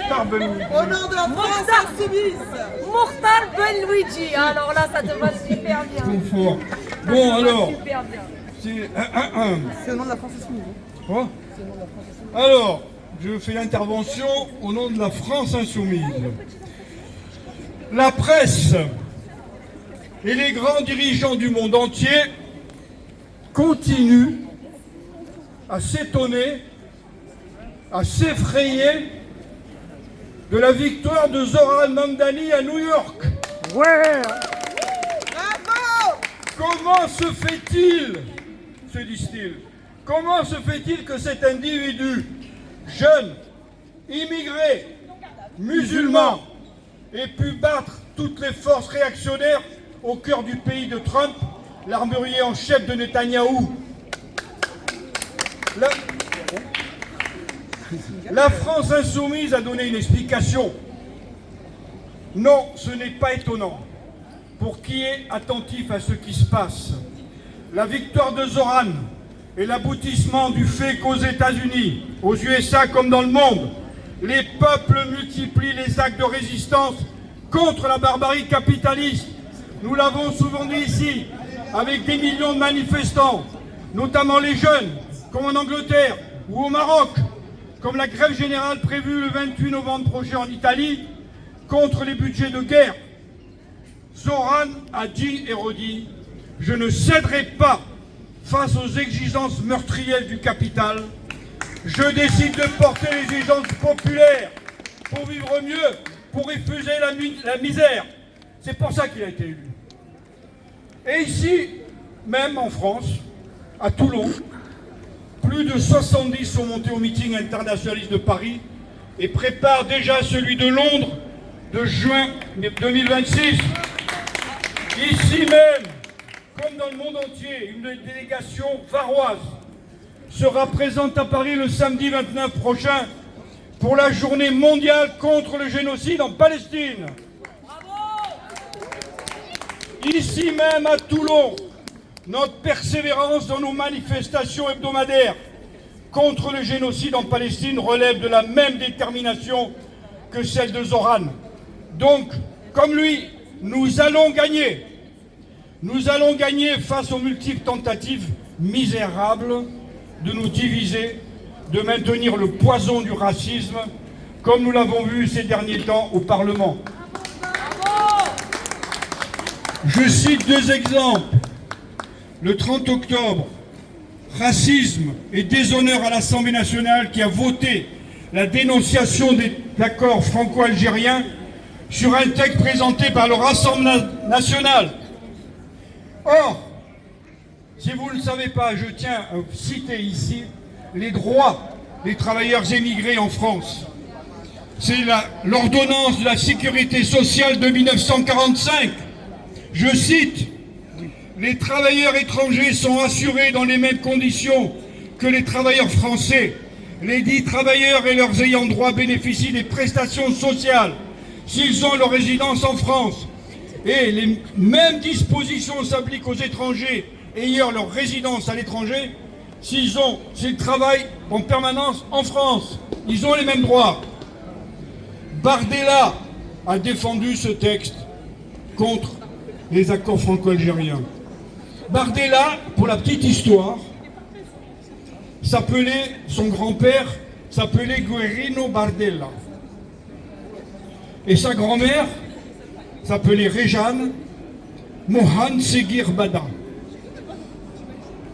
Mokhtar Benluigi. Au nom de la France insoumise. Mokhtar Benluigi. Alors là, ça te va super bien. Confort. Bon, alors, Super bien. C'est au nom de la France insoumise. Quoi Alors, je fais l'intervention au nom de la France insoumise. La presse et les grands dirigeants du monde entier continuent à s'étonner, à s'effrayer de la victoire de Zoran Mamdani à New York. Bravo. Comment se fait-il, se disent-ils, comment se fait-il que cet individu, jeune, immigré, musulman, ait pu battre toutes les forces réactionnaires au cœur du pays de Trump, l'armurier en chef de Netanyahou? La France insoumise a donné une explication. Non, ce n'est pas étonnant. Pour qui est attentif à ce qui se passe, la victoire de Zoran est l'aboutissement du fait qu'aux États-Unis, aux USA comme dans le monde, les peuples multiplient les actes de résistance contre la barbarie capitaliste. Nous l'avons souvent dit ici, avec des millions de manifestants, notamment les jeunes, comme en Angleterre ou au Maroc, comme la grève générale prévue le 28 novembre prochain en Italie, contre les budgets de guerre. Zoran a dit et redit « Je ne céderai pas face aux exigences meurtrières du capital. Je décide de porter les exigences populaires pour vivre mieux, pour refuser la misère. » C'est pour ça qu'il a été élu. Et ici, même en France, à Toulon, plus de 70 sont montés au meeting internationaliste de Paris et préparent déjà celui de Londres de juin 2026. Ici même, comme dans le monde entier, une délégation varoise sera présente à Paris le samedi 29 prochain pour la journée mondiale contre le génocide en Palestine. Ici même à Toulon, notre persévérance dans nos manifestations hebdomadaires contre le génocide en Palestine relève de la même détermination que celle de Zoran. Donc, comme lui, nous allons gagner. Nous allons gagner face aux multiples tentatives misérables de nous diviser, de maintenir le poison du racisme, comme nous l'avons vu ces derniers temps au Parlement. Je cite deux exemples. Le 30 octobre, racisme et déshonneur à l'Assemblée nationale qui a voté la dénonciation des accords franco-algériens sur un texte présenté par le Rassemblement national. Or, si vous ne le savez pas, je tiens à citer ici les droits des travailleurs émigrés en France. C'est l'ordonnance de la sécurité sociale de 1945. Je cite, « Les travailleurs étrangers sont assurés dans les mêmes conditions que les travailleurs français. Les dits travailleurs et leurs ayants droit bénéficient des prestations sociales s'ils ont leur résidence en France. Et les mêmes dispositions s'appliquent aux étrangers ayant leur résidence à l'étranger s'ils travaillent en permanence en France. Ils ont les mêmes droits. » Bardella a défendu ce texte contre les accords franco-algériens. Bardella, pour la petite histoire, son grand-père s'appelait Guerrino Bardella. Et sa grand-mère s'appelait Rejane Mohan Seguir Bada.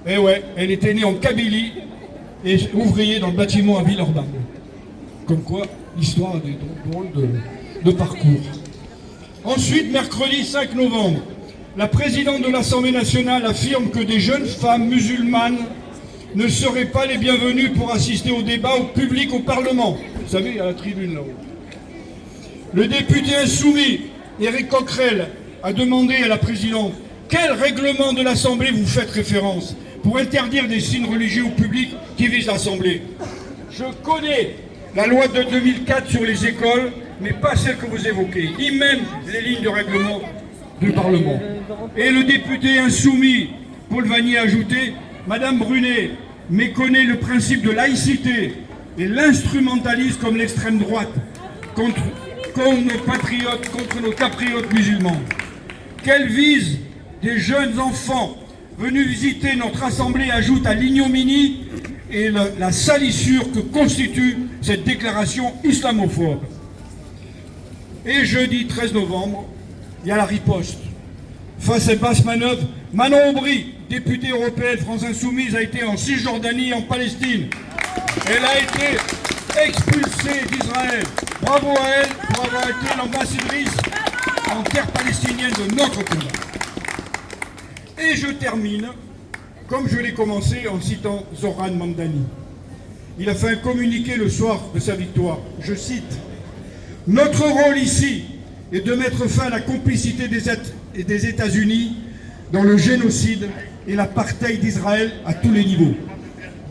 Et ouais, elle était née en Kabylie et ouvrier dans le bâtiment à Villeurbanne. Comme quoi, l'histoire a des drôles de parcours. Ensuite, mercredi 5 novembre, la présidente de l'Assemblée nationale affirme que des jeunes femmes musulmanes ne seraient pas les bienvenues pour assister au débat au public au Parlement. Vous savez, à la tribune là-haut. Le député insoumis, Éric Coquerel, a demandé à la présidente « Quel règlement de l'Assemblée vous faites référence pour interdire des signes religieux au public qui visent l'Assemblée ?» Je connais la loi de 2004 sur les écoles, mais pas celle que vous évoquez, ni même les lignes de règlement du Parlement. Et le député insoumis, Paul Vannier, a ajouté « Madame Brunet méconnaît le principe de laïcité et l'instrumentalise comme l'extrême droite. contre nos patriotes, contre nos compatriotes musulmans. Qu'elle vise des jeunes enfants venus visiter notre assemblée ajoute à l'ignominie et la salissure que constitue cette déclaration islamophobe. Et jeudi 13 novembre, il y a la riposte. Face à basse manœuvre, Manon Aubry, députée européenne France Insoumise, a été en Cisjordanie et en Palestine. Elle a été expulsée d'Israël. Bravo à elle pour avoir été l'ambassadrice en terre palestinienne de notre pays. Et je termine, comme je l'ai commencé, en citant Zoran Mandani. Il a fait un communiqué le soir de sa victoire. Je cite: « Notre rôle ici est de mettre fin à la complicité des États-Unis dans le génocide et l'apartheid d'Israël à tous les niveaux.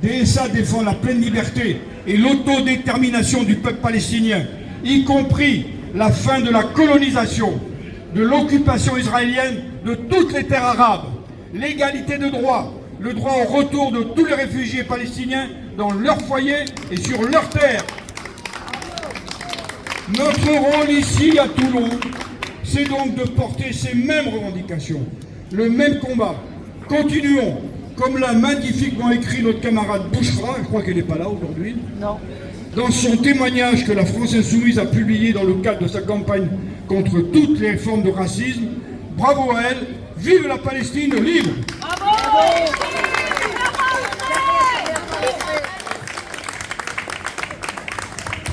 DSA défend la pleine liberté et l'autodétermination du peuple palestinien, y compris la fin de la colonisation, de l'occupation israélienne de toutes les terres arabes, l'égalité de droit, le droit au retour de tous les réfugiés palestiniens dans leur foyer et sur leur terre. Notre rôle ici à Toulon, c'est donc de porter ces mêmes revendications, le même combat. Continuons, comme l'a magnifiquement écrit notre camarade Bouchra, je crois qu'elle n'est pas là aujourd'hui, dans son témoignage que la France Insoumise a publié dans le cadre de sa campagne contre toutes les formes de racisme. Bravo à elle, vive la Palestine libre! Bravo!